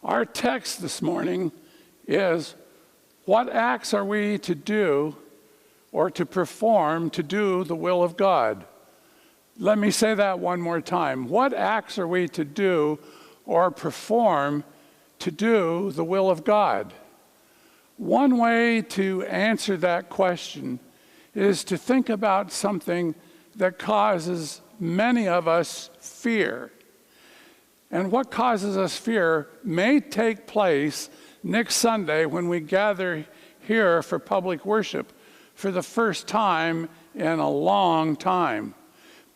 Our text this morning is, what acts are we to do or to perform to do the will of God? Let me say that one more time. What acts are we to do or perform to do the will of God? One way to answer that question is to think about something that causes many of us fear. And what causes us fear may take place next Sunday when we gather here for public worship for the first time in a long time.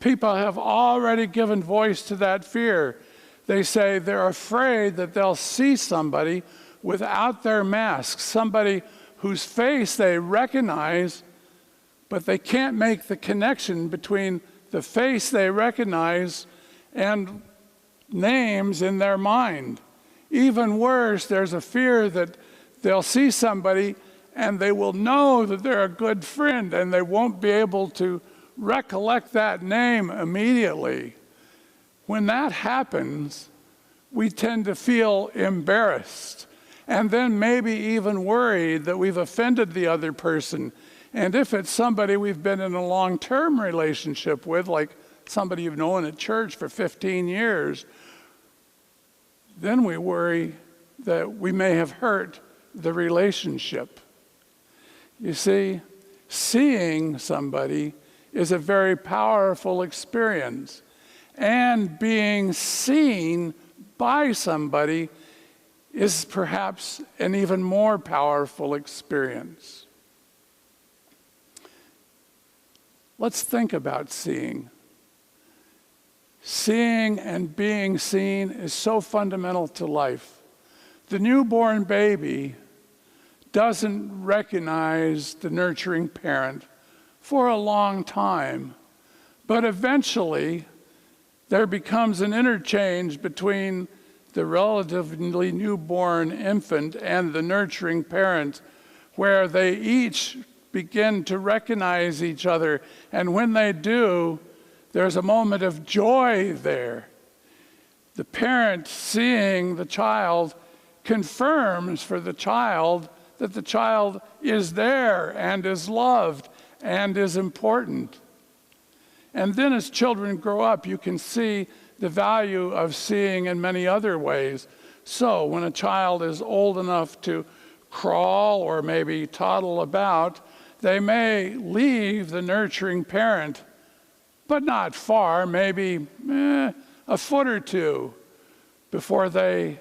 People have already given voice to that fear. They say they're afraid that they'll see somebody without their mask, somebody whose face they recognize, but they can't make the connection between the face they recognize and names in their mind. Even worse, there's a fear that they'll see somebody and they will know that they're a good friend and they won't be able to recollect that name immediately. When that happens, we tend to feel embarrassed and then maybe even worried that we've offended the other person. And if it's somebody we've been in a long-term relationship with, like somebody you've known at church for 15 years, then we worry that we may have hurt the relationship. You see, seeing somebody is a very powerful experience. And being seen by somebody is perhaps an even more powerful experience. Let's think about seeing. Seeing and being seen is so fundamental to life. The newborn baby doesn't recognize the nurturing parent for a long time, but eventually there becomes an interchange between the relatively newborn infant and the nurturing parent, where they each begin to recognize each other, and when they do, there's a moment of joy there. The parent seeing the child confirms for the child that the child is there and is loved and is important. And then as children grow up, you can see the value of seeing in many other ways. So when a child is old enough to crawl or maybe toddle about, they may leave the nurturing parent, but not far, maybe a foot or two before they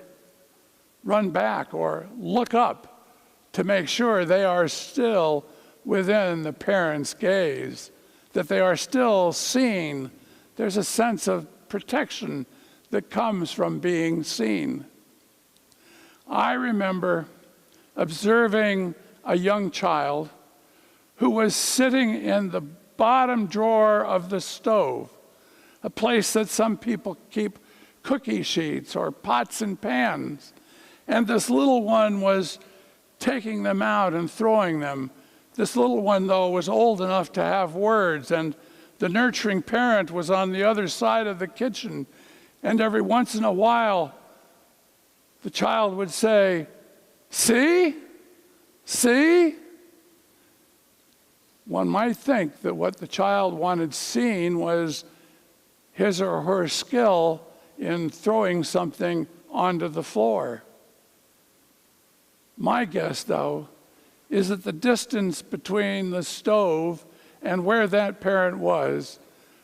run back or look up to make sure they are still within the parent's gaze, that they are still seen. There's a sense of protection that comes from being seen. I remember observing a young child who was sitting in the bottom drawer of the stove, a place that some people keep cookie sheets or pots and pans. And this little one was taking them out and throwing them. This little one, though, was old enough to have words, and the nurturing parent was on the other side of the kitchen. And every once in a while, the child would say, "See? See?" One might think that what the child wanted seen was his or her skill in throwing something onto the floor. My guess, though, is that the distance between the stove and where that parent was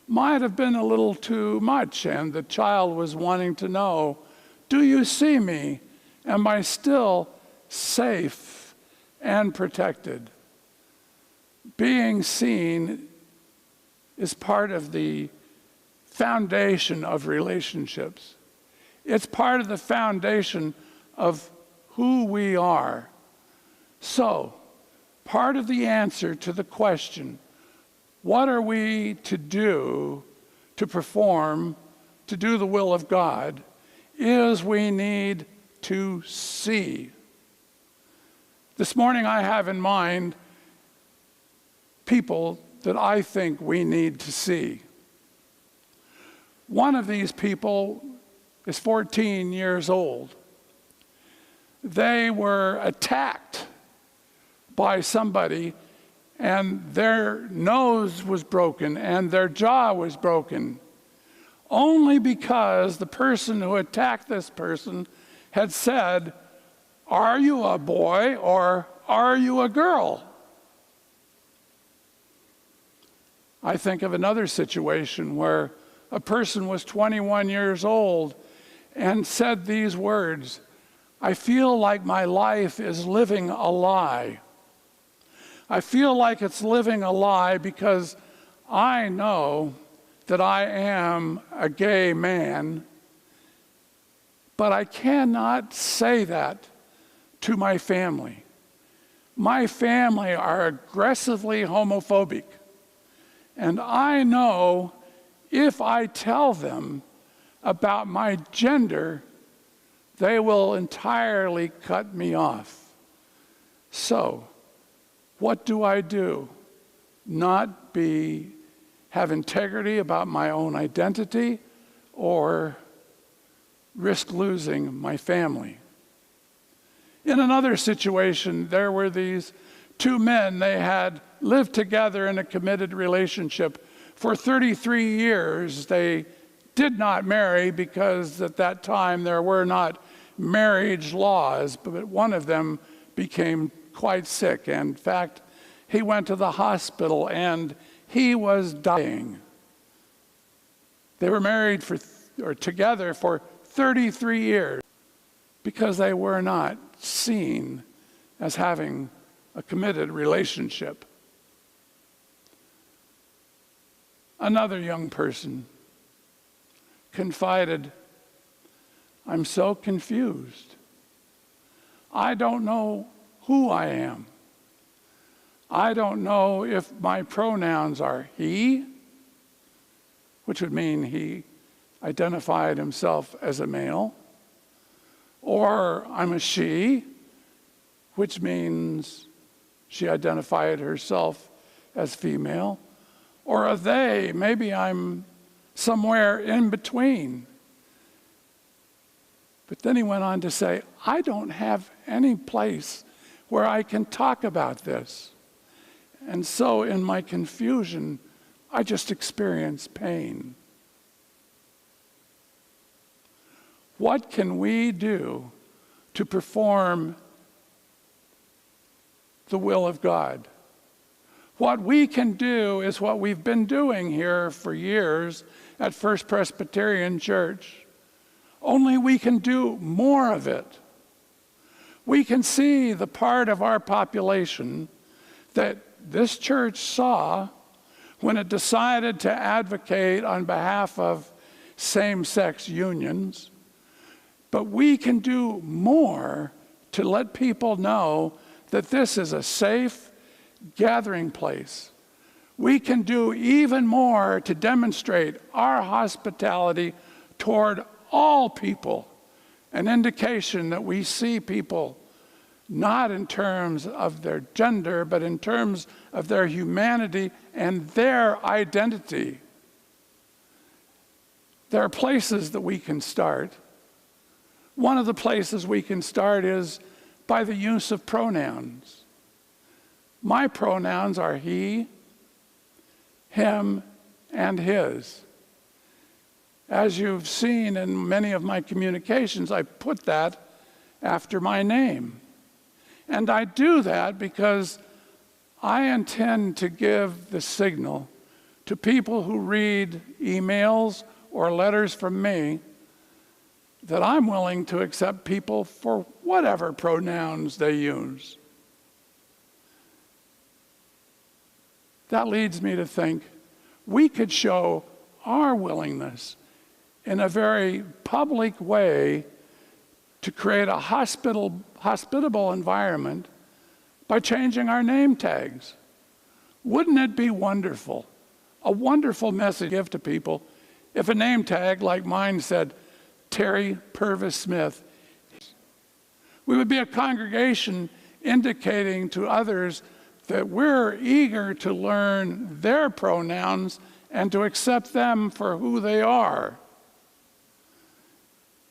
might have been a little too much, and the child was wanting to know, do you see me? Am I still safe and protected? Being seen is part of the foundation of relationships. It's part of the foundation of who we are. So, part of the answer to the question, what are we to do to perform, to do the will of God, is we need to see. This morning I have in mind people that I think we need to see. One of these people is 14 years old. they were attacked by somebody and their nose was broken and their jaw was broken, only because the person who attacked this person had said, "Are you a boy or are you a girl?" I think of another situation where a person was 21 years old and said these words, "I feel like my life is living a lie. I feel like it's living a lie because I know that I am a gay man, but I cannot say that to my family. My family are aggressively homophobic, and I know if I tell them about my gender, they will entirely cut me off. So, what do I do? Not have integrity about my own identity or risk losing my family?" In another situation, there were these two men. They had lived together in a committed relationship for 33 years. They did not marry because at that time there were not marriage laws, but one of them became quite sick. In fact, he went to the hospital and he was dying. They were married together for 33 years because they were not seen as having a committed relationship. Another young person confided, "I'm so confused. I don't know who I am. I don't know if my pronouns are he," which would mean he identified himself as a male, or I'm a she, which means she identified herself as female, or a they, maybe I'm somewhere in between. But then he went on to say, "I don't have any place where I can talk about this. And so in my confusion, I just experience pain." What can we do to perform the will of God? What we can do is what we've been doing here for years at First Presbyterian Church. Only we can do more of it. We can see the part of our population that this church saw when it decided to advocate on behalf of same-sex unions. But we can do more to let people know that this is a safe gathering place. We can do even more to demonstrate our hospitality toward all people, an indication that we see people not in terms of their gender, but in terms of their humanity and their identity. There are places that we can start. One of the places we can start is by the use of pronouns. My pronouns are he, him, and his. As you've seen in many of my communications, I put that after my name. And I do that because I intend to give the signal to people who read emails or letters from me that I'm willing to accept people for whatever pronouns they use. That leads me to think we could show our willingness in a very public way to create a hospitable environment by changing our name tags. Wouldn't it be wonderful, a wonderful message to give to people if a name tag like mine said, Terry Purvis Smith? We would be a congregation indicating to others that we're eager to learn their pronouns and to accept them for who they are.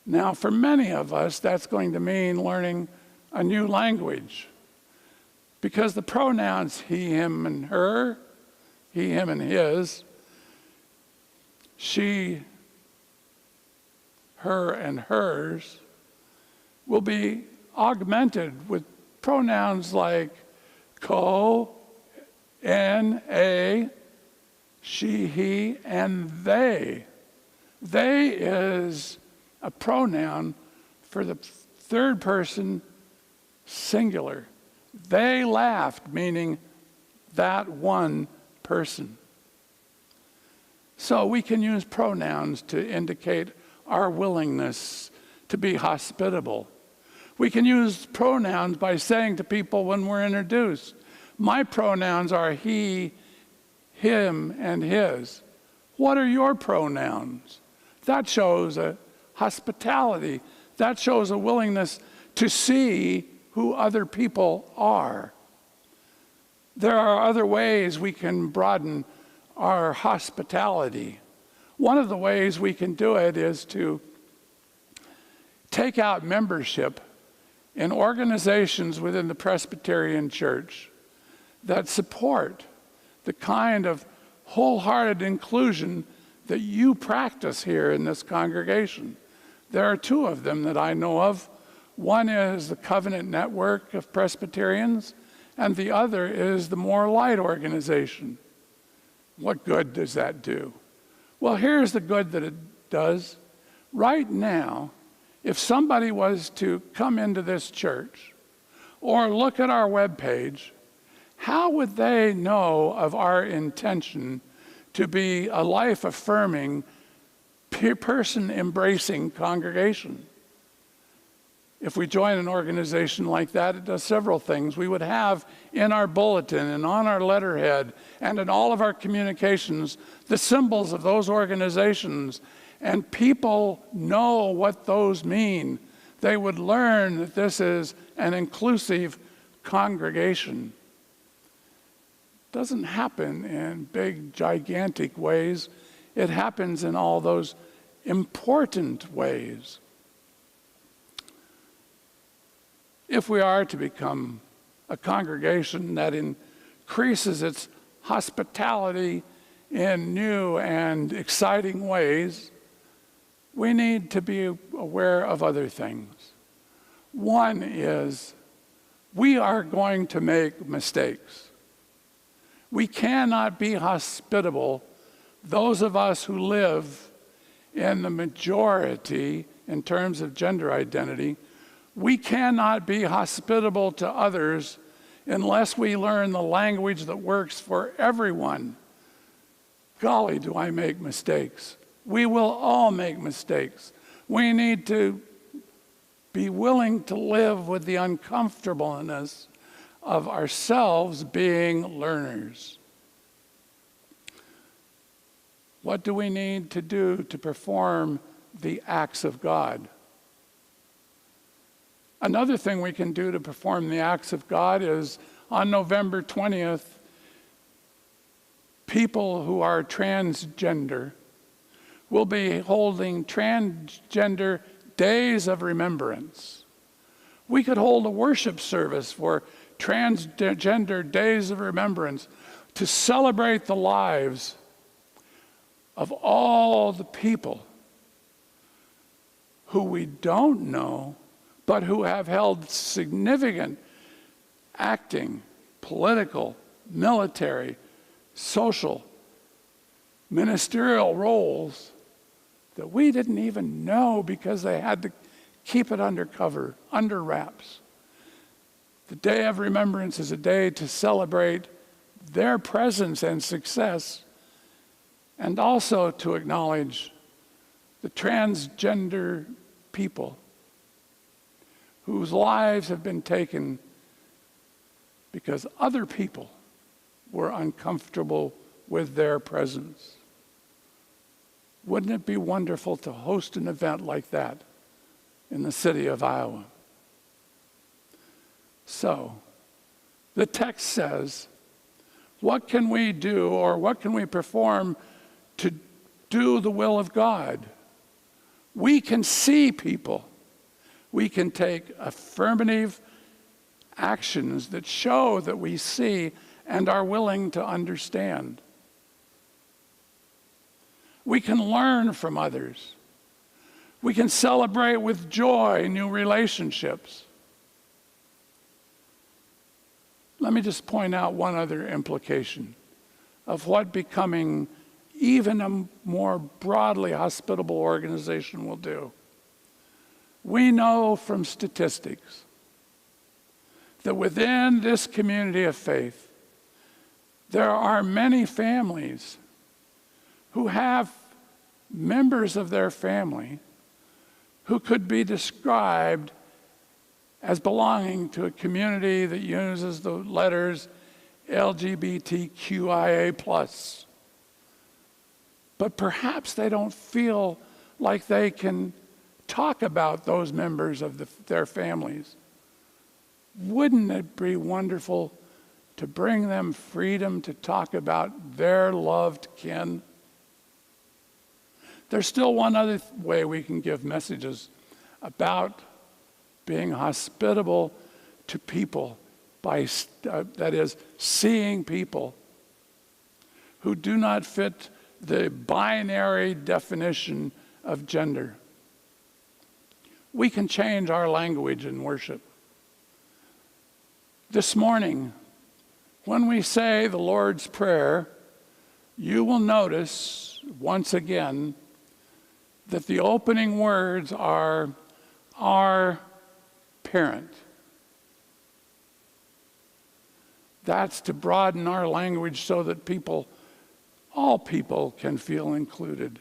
Now, for many of us, that's going to mean learning a new language, because the pronouns he, him, and her, he, him, and his, she, her, and hers, will be augmented with pronouns like ko, en, a, she, he, and they. They is a pronoun for the third person singular. They laughed, meaning that one person. So we can use pronouns to indicate our willingness to be hospitable. We can use pronouns by saying to people when we're introduced, my pronouns are he, him, and his. What are your pronouns? That shows a hospitality. That shows a willingness to see who other people are. There are other ways we can broaden our hospitality. One of the ways we can do it is to take out membership in organizations within the Presbyterian Church that support the kind of wholehearted inclusion that you practice here in this congregation. There are two of them that I know of. One is the Covenant Network of Presbyterians, and the other is the More Light organization. What good does that do? Well, here's the good that it does. Right now, if somebody was to come into this church or look at our webpage, how would they know of our intention to be a life-affirming, person-embracing congregation? If we join an organization like that, it does several things. We would have in our bulletin and on our letterhead and in all of our communications the symbols of those organizations, and people know what those mean. They would learn that this is an inclusive congregation. It doesn't happen in big, gigantic ways. It happens in all those important ways. If we are to become a congregation that increases its hospitality in new and exciting ways, we need to be aware of other things. One is we are going to make mistakes. We cannot be hospitable, those of us who live in the majority in terms of gender identity. We cannot be hospitable to others unless we learn the language that works for everyone. Golly, do I make mistakes. We will all make mistakes. We need to be willing to live with the uncomfortableness of ourselves being learners. What do we need to do to perform the acts of God? Another thing we can do to perform the acts of God is on November 20th, people who are transgender will be holding Transgender Days of Remembrance. We could hold a worship service for Transgender Days of Remembrance to celebrate the lives of all the people who we don't know, but who have held significant acting, political, military, social, ministerial roles that we didn't even know because they had to keep it undercover, under wraps. The Day of Remembrance is a day to celebrate their presence and success, and also to acknowledge the transgender people whose lives have been taken because other people were uncomfortable with their presence. Wouldn't it be wonderful to host an event like that in the city of Iowa? So, the text says, what can we do, or what can we perform to do the will of God? We can see people. We can take affirmative actions that show that we see and are willing to understand. We can learn from others. We can celebrate with joy new relationships. Let me just point out one other implication of what becoming even a more broadly hospitable organization will do. We know from statistics that within this community of faith, there are many families who have members of their family who could be described as belonging to a community that uses the letters LGBTQIA+. But perhaps they don't feel like they can talk about those members of their families. Wouldn't it be wonderful to bring them freedom to talk about their loved kin? There's still one other way we can give messages about being hospitable to people, that is, seeing people who do not fit the binary definition of gender. We can change our language in worship. This morning, when we say the Lord's Prayer, you will notice once again that the opening words are our parent. That's to broaden our language so that all people can feel included.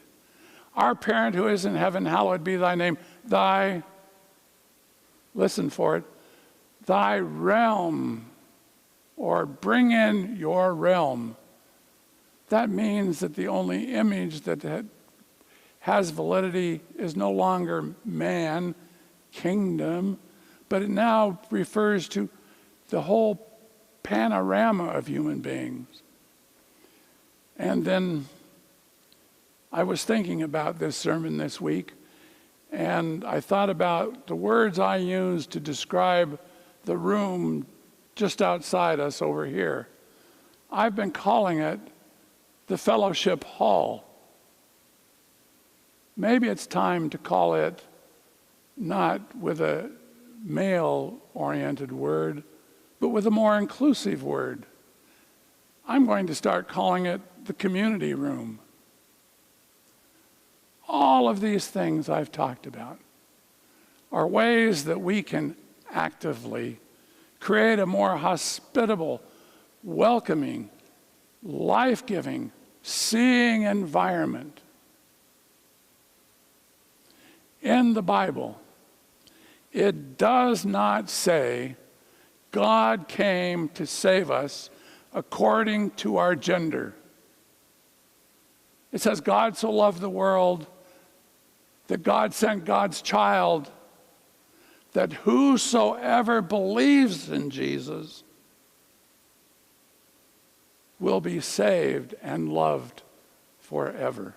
Our parent who is in heaven, hallowed be thy name. Listen for it, thy realm, or bring in your realm. That means that the only image that has validity is no longer man, kingdom, but it now refers to the whole panorama of human beings. And then I was thinking about this sermon this week, and I thought about the words I used to describe the room just outside us over here. I've been calling it the fellowship hall. Maybe it's time to call it not with a male-oriented word, but with a more inclusive word. I'm going to start calling it the community room. All of these things I've talked about are ways that we can actively create a more hospitable, welcoming, life-giving, seeing environment. In the Bible, it does not say God came to save us according to our gender. It says God so loved the world that God sent God's child, that whosoever believes in Jesus will be saved and loved forever.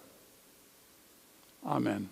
Amen.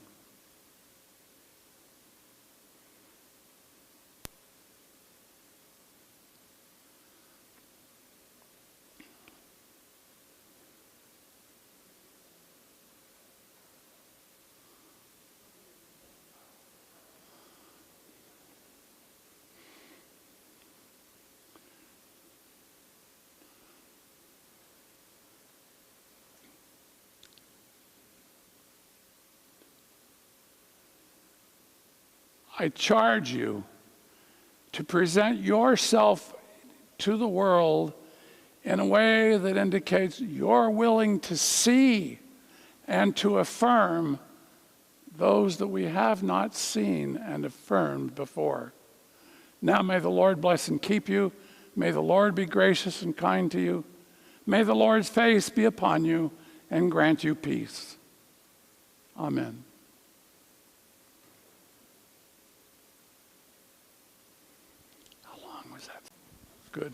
I charge you to present yourself to the world in a way that indicates you're willing to see and to affirm those that we have not seen and affirmed before. Now may the Lord bless and keep you. May the Lord be gracious and kind to you. May the Lord's face be upon you and grant you peace. Amen. Good.